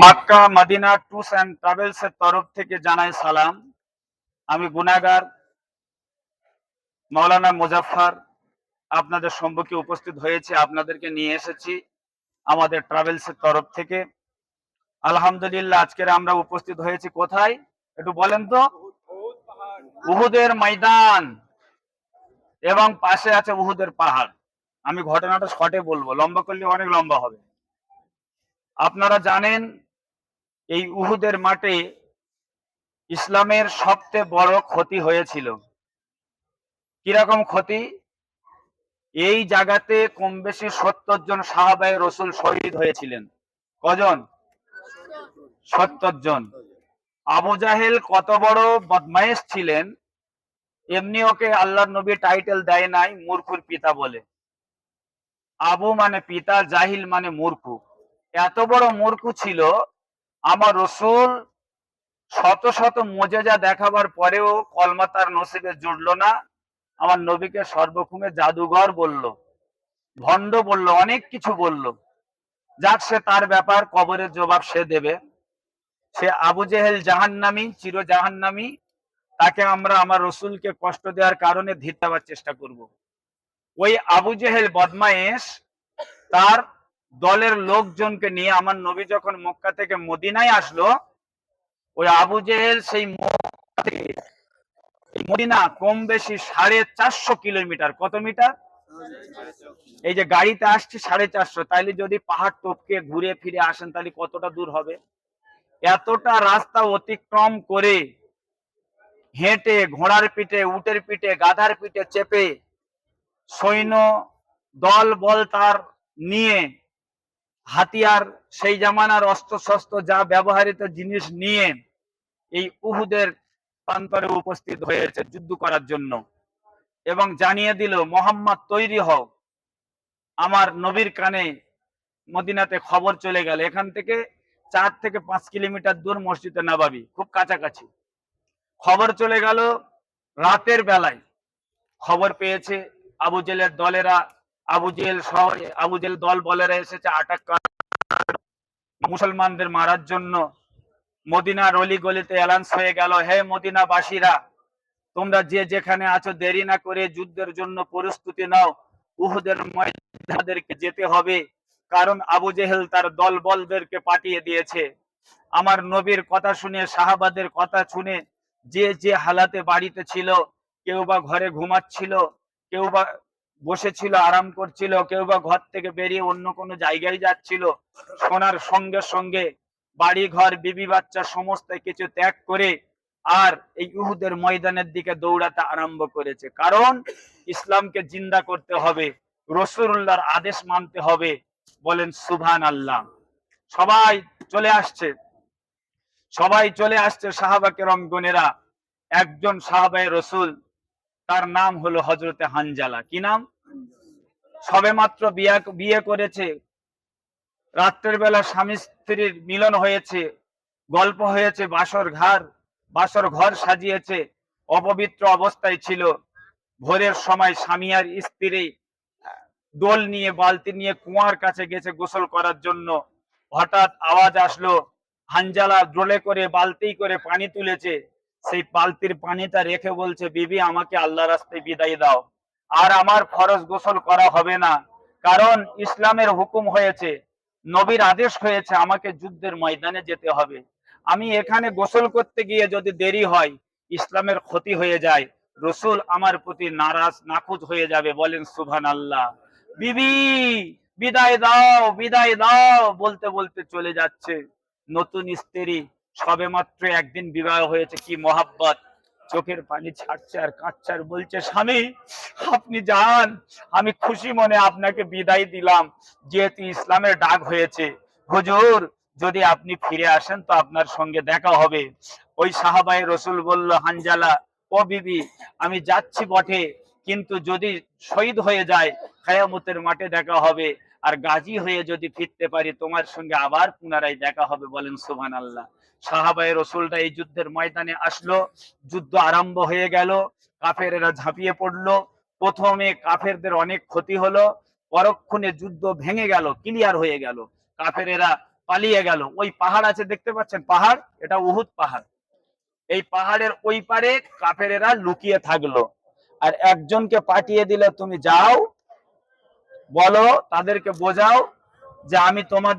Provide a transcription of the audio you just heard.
Mecca Medina tours and travels এর তরফ থেকে জানাই সালাম। আমি গুনাহগার মাওলানা মুজাফফর আপনাদের সম্মুখে উপস্থিত হয়েছে, আপনাদেরকে নিয়ে এসেছি আমাদের ট্রাভেলস এর তরফ থেকে। আলহামদুলিল্লাহ, আজকের আমরা উপস্থিত হয়েছি কোথায় একটু বলেন তো? উহুদের ময়দান এবং পাশে আছে উহুদের পাহাড়। আমি ঘটনাটা শর্টে বলবো, লম্বা করলে অনেক লম্বা হবে। আপনারা জানেন এই উহুদের মাঠে ইসলামের সবচেয়ে বড় ক্ষতি হয়েছিল। কিরকম ক্ষতি? এই জায়গাতে কম বেশি ৭০ জন সাহাবায়ে রসুল শহীদ হয়েছিলেন। কজন? ৭০ জন। আবু জাহেল কত বড় বদমাইশ ছিলেন, এমনি ওকে আল্লাহর নবী টাইটেল দেয় নাই মূর্খের পিতা বলে। আবু মানে পিতা, জাহিল মানে মূর্খ। এত বড় মূর্খ ছিল, আমার রসুল শত শত মুজেজা দেখাবার পরেও কলমা তার নসিবে জুড়লো না। আমার নবীকে সর্বক্ষমে জাদুঘর বলল, ভণ্ড বলল, অনেক কিছু বলল। যাক, সে তার ব্যাপার, কবরের জবাব সে দেবে। সে আবু জেহেল জাহান্নামী, চির জাহান্নামী। তাকে আমরা আমার রসুলকে কষ্ট দেওয়ার কারণে ধিক্কাবার চেষ্টা করব। ওই আবু জেহেল বদমায়েশ তার দলের লোকজনকে নিয়ে আমার নবী যখন মক্কা থেকে মদিনায় আসলো, ওই আবু জেহেল সেই মদিনা কম বেশি 450 কিলোমিটার। কত মিটার? এই যে গাড়িতে আসছে 450, তাইলে যদি পাহাড় টপকে ঘুরে ফিরে আসেন তাহলে কতটা দূর হবে? এতটা রাস্তা অতিক্রম করে হেঁটে, ঘোড়ার পিঠে, উটের পিঠে, গাধার পিঠে চেপে, সৈন্য দল বল তার নিয়ে, হাতিয়ার সেই জামানার অস্ত্র শস্ত্র যা ব্যবহৃত জিনিস নিয়ে এই উহুদের প্রান্তরে উপস্থিত হয়েছে যুদ্ধ করার জন্য, এবং জানিয়ে দিল মোহাম্মদ তৈরি হও। আমার নবীর কানে মদিনাতে খবর চলে গেল। এখান থেকে 4 থেকে 5 কিলোমিটার দূর মসজিদে নববী, খুব কাছাকাছি। খবর চলে গেল রাতের বেলায়। খবর পেয়েছে আবু জেলের দলেরা, আবু জেল শহরে, আবু জেল দল বলেরা এসেছে আটাক মুসলমানদের মারার জন্য। মদিনার অলি গলিতে অ্যালাউন্স হয়ে গেল, হে মদিনাবাসীরা, তোমরা যে যেখানে আছো দেরি না করে যুদ্ধের জন্য প্রস্তুতি নাও। উহুদের ময়দানে যেতে হবে, কারণ আবু জেহেল তার দল বলদেরকে পাঠিয়ে দিয়েছে। আমার নবীর কথা শুনে, সাহাবাদের কথা শুনে যে যে হালাতে বাড়িতে ছিল, কেউ বা ঘরে ঘুমাচ্ছিল, কেউ বা বসেছিল আরাম করছিল, কেউ বা ঘর থেকে বেরিয়ে অন্য কোনো জায়গায় যাচ্ছিল, শোনার সঙ্গে সঙ্গে বাড়ি ঘর, বিবি বাচ্চা সমস্ত কিছু ত্যাগ করে আর এই উহুদের ময়দানের দিকে দৌড়াতে আরম্ভ করেছে। কারণ ইসলামকে জিন্দা করতে হবে, রাসূলুল্লাহর আদেশ মানতে হবে। বলেন সুবহানাল্লাহ। সবাই চলে আসছে, সবাই চলে আসছে সাহাবা কেরাম গণেরা। একজন সাহাবায়ে রসুল, তার নাম হলো হযরতে হানজালা। কি নাম? সবে মাত্র বিয়ে করেছে, রাত্রের বেলা স্বামী স্ত্রীর মিলন হয়েছে, গল্প হয়েছে, বাসর ঘর সাজিয়েছে, অপবিত্র অবস্থায় ছিল। ভোরের সময় স্বামী আর স্ত্রী দোল নিয়ে, বালতি নিয়ে কুয়ার কাছে গেছে গোসল করার জন্য। হঠাৎ আওয়াজ আসলো, হানজালা ডোলে করে, বালতি করে পানি তুলেছে। সেই বালতির পানিটা রেখে বলছে, বিবি আমাকে আল্লাহ রাস্তায় বিদায় দাও, আর আমার ফরজ গোসল করা হবে না। কারণ ইসলামের হুকুম হয়েছে, নবীর আদেশ হয়েছে আমাকে যুদ্ধের ময়দানে যেতে হবে। আমি এখানে গোসল করতে গিয়ে যদি দেরি হয়, ইসলামের ক্ষতি হয়ে যায়, রসুল আমার প্রতি নারাজ নাখুশ হয়ে যাবে। বলেন সুবহানাল্লাহ। বিবি বিদায় দাও, বিদায় দাও বলতে বলতে চলে যাচ্ছে। নতুন স্ত্রী, সবে মাত্র একদিন বিবাহ হয়েছে, কি মহাব্বত, চোখের পানি ছাড়ছে আর কাঁদছে আর বলছে, স্বামী আপনি যান, আমি খুশি মনে আপনাকে বিদায় দিলাম, যেহেতু ইসলামের ডাক হয়েছে। হুজুর যদি আপনি ফিরে আসেন তো আপনার সঙ্গে দেখা হবে। ওই সাহাবায়ে রসুল বলল, হানজালা ও বিবি, আমি যাচ্ছি বটে, কিন্তু যদি শহীদ হয়ে যায় কিয়ামতের মাঠে দেখা হবে, আর গাজী হয়ে যদি ফিরতে পারি তোমার সঙ্গে আবার পুনরায় দেখা হবে। বলেন সুবহানাল্লাহ। সাহাবায়ে রসুলরা এই যুদ্ধের ময়দানে আসলো, যুদ্ধ আরম্ভ হয়ে গেল, কাফেরেরা ঝাঁপিয়ে পড়লো। প্রথমে কাফেরদের অনেক ক্ষতি হলো, পরক্ষণে যুদ্ধ ভেঙে গেল, ক্লিয়ার হয়ে গেল, কাফেরেরা পালিয়ে গেল। ওই পাহাড় আছে দেখতে পাচ্ছেন, পাহাড়, এটা উহুদ পাহাড়। এই পাহাড়ের ওই পারে কাফেরেরা লুকিয়ে থাকলো। আর একজনকে পাঠিয়ে দিলে, তুমি যাও, বলো তাদেরকে বোঝাও যে আমি তোমাদের